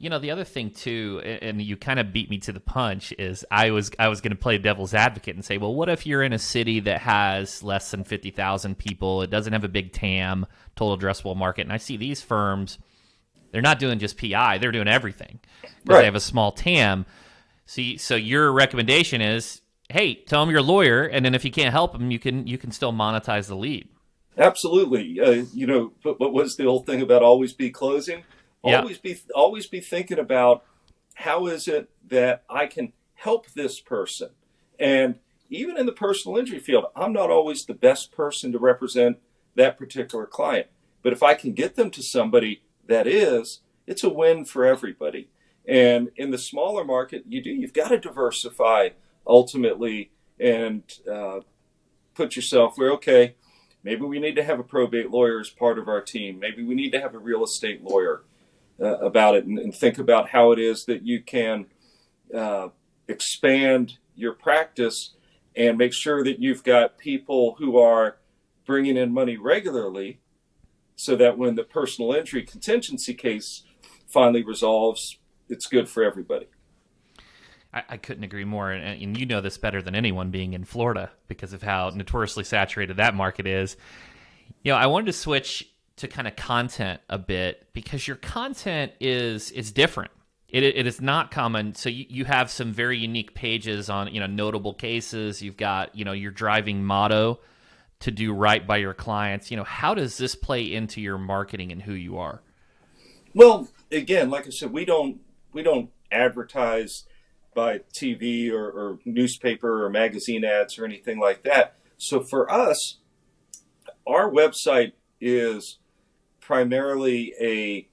The other thing too, and you kind of beat me to the punch, is I was going to play devil's advocate and say, well, what if you're in a city that has less than 50,000 people? It doesn't have a big TAM, total addressable market, and I see these firms, they're not doing just PI, they're doing everything because Right. they have a small TAM. So your recommendation is, hey, tell them you're a lawyer, and then if you can't help them, you can still monetize the lead. Absolutely. But what's the old thing about always be closing? Yeah. Always be thinking about how is it that I can help this person. And even in the personal injury field, I'm not always the best person to represent that particular client. But if I can get them to somebody that is, it's a win for everybody. And in the smaller market, you've got to diversify ultimately and put yourself where, okay, maybe we need to have a probate lawyer as part of our team. Maybe we need to have a real estate lawyer about it, and think about how it is that you can expand your practice and make sure that you've got people who are bringing in money regularly so that when the personal injury contingency case finally resolves, it's good for everybody. I couldn't agree more, and you know this better than anyone, being in Florida, because of how notoriously saturated that market is. I wanted to switch to kind of content a bit, because your content is different. It is not common. So you have some very unique pages on notable cases. You've got your driving motto to do right by your clients. How does this play into your marketing and who you are? Well, again, like I said, we don't advertise by TV or newspaper or magazine ads or anything like that. So for us, our website is primarily a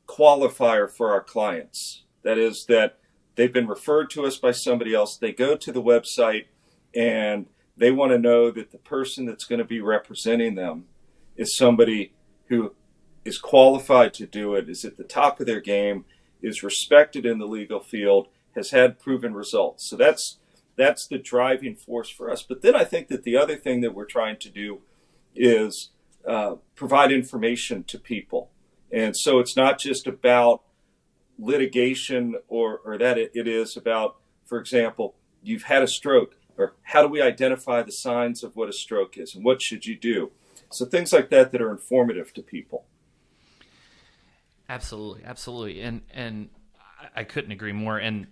qualifier for our clients. That is, that they've been referred to us by somebody else. They go to the website and they want to know that the person that's going to be representing them is somebody who is qualified to do it, is at the top of their game, is respected in the legal field, has had proven results. So that's the driving force for us. But then I think that the other thing that we're trying to do is provide information to people. And so it's not just about litigation or that it is about, for example, you've had a stroke, or how do we identify the signs of what a stroke is and what should you do? So things like that are informative to people. Absolutely. And I couldn't agree more. And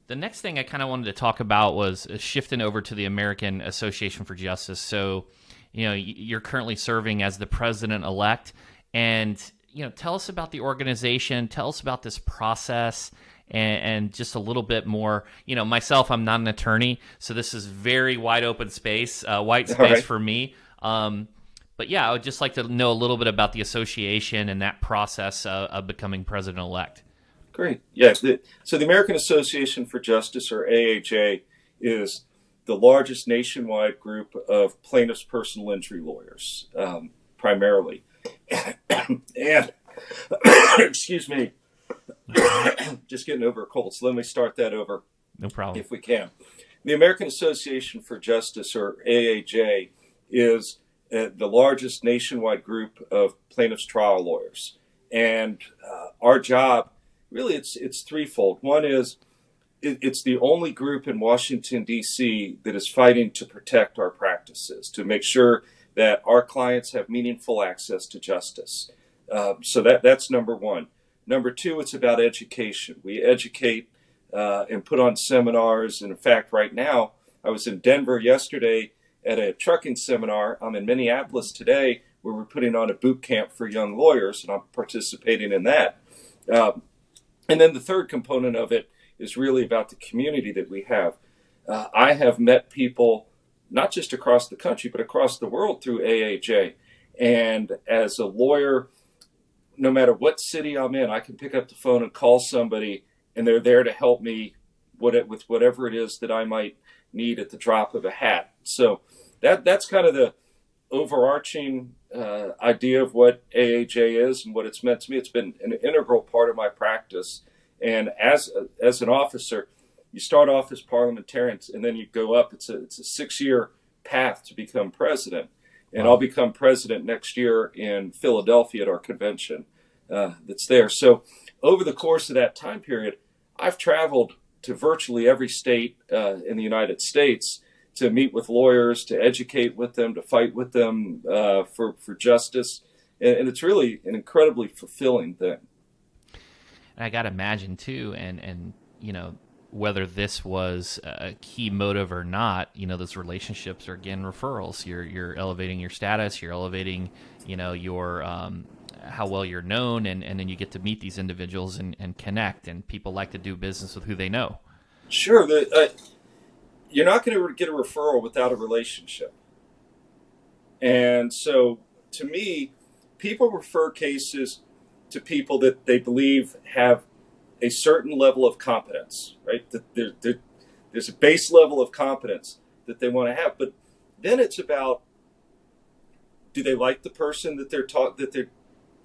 the next thing I kind of wanted to talk about was shifting over to the American Association for Justice. So, you're currently serving as the president-elect, and, tell us about the organization, tell us about this process, and just a little bit more. Myself, I'm not an attorney, so this is very wide open space, white space Right. for me. But yeah, I would just like to know a little bit about the association and that process of becoming president-elect. Great. Yes. So the American Association for Justice, or AAJ, is the largest nationwide group of plaintiffs' personal injury lawyers, primarily. And excuse me, just getting over a cold. So let me start that over, No problem. if we can. The American Association for Justice, or AAJ, is the largest nationwide group of plaintiffs' trial lawyers. And our job, really, it's threefold. One is it's the only group in Washington, D.C. that is fighting to protect our practices, to make sure that our clients have meaningful access to justice. So that's number one. Number two, it's about education. We educate and put on seminars. And in fact, right now, I was in Denver yesterday at a trucking seminar. I'm in Minneapolis today, where we're putting on a boot camp for young lawyers, and I'm participating in that. And then the third component of it is really about the community that we have. I have met people, not just across the country, but across the world through AAJ. And as a lawyer, no matter what city I'm in, I can pick up the phone and call somebody, and they're there to help me with whatever it is that I might need at the drop of a hat. So that's kind of the overarching idea of what AAJ is and what it's meant to me. It's been an integral part of my practice. And as an officer, you start off as parliamentarian, and then you go up. It's a 6-year path to become president. And Wow. I'll become president next year in Philadelphia at our convention that's there. So over the course of that time period, I've traveled to virtually every state in the United States to meet with lawyers, to educate with them, to fight with them for justice. And it's really an incredibly fulfilling thing. And I got to imagine too, and whether this was a key motive or not, those relationships are again referrals. You're elevating your status, you're elevating, your how well you're known, and then you get to meet these individuals and connect. And people like to do business with who they know. Sure, you're not going to get a referral without a relationship. And so, to me, people refer cases to people that they believe have a certain level of competence, right? That there's a base level of competence that they want to have, but then it's about, do they like the person that they're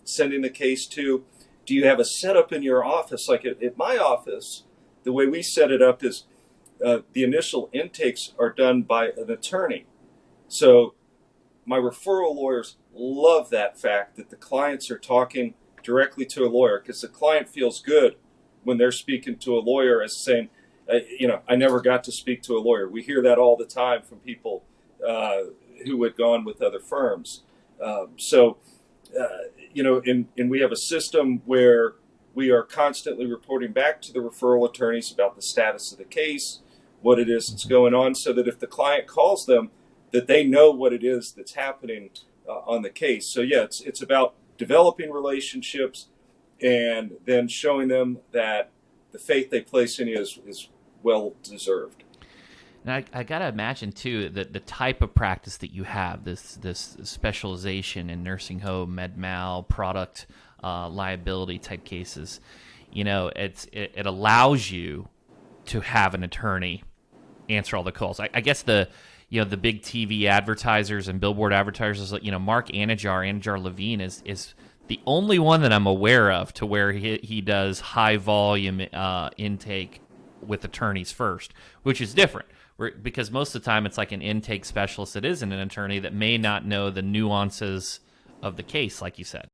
sending the case to? Do you have a setup in your office? Like at my office, the way we set it up is the initial intakes are done by an attorney. So my referral lawyers love that fact that the clients are talking directly to a lawyer, because the client feels good when they're speaking to a lawyer as saying, I never got to speak to a lawyer. We hear that all the time from people who had gone with other firms. And we have a system where we are constantly reporting back to the referral attorneys about the status of the case, what it is that's going on, so that if the client calls them, that they know what it is that's happening on the case. So yeah, it's about developing relationships and then showing them that the faith they place in you is well deserved. And I got to imagine, too, that the type of practice that you have, this specialization in nursing home, med mal, product liability type cases, it allows you to have an attorney answer all the calls. I guess the big TV advertisers and billboard advertisers, Mark Anajar Levine is the only one that I'm aware of to where he does high volume intake with attorneys first, which is different. Because most of the time it's like an intake specialist that isn't an attorney that may not know the nuances of the case, like you said.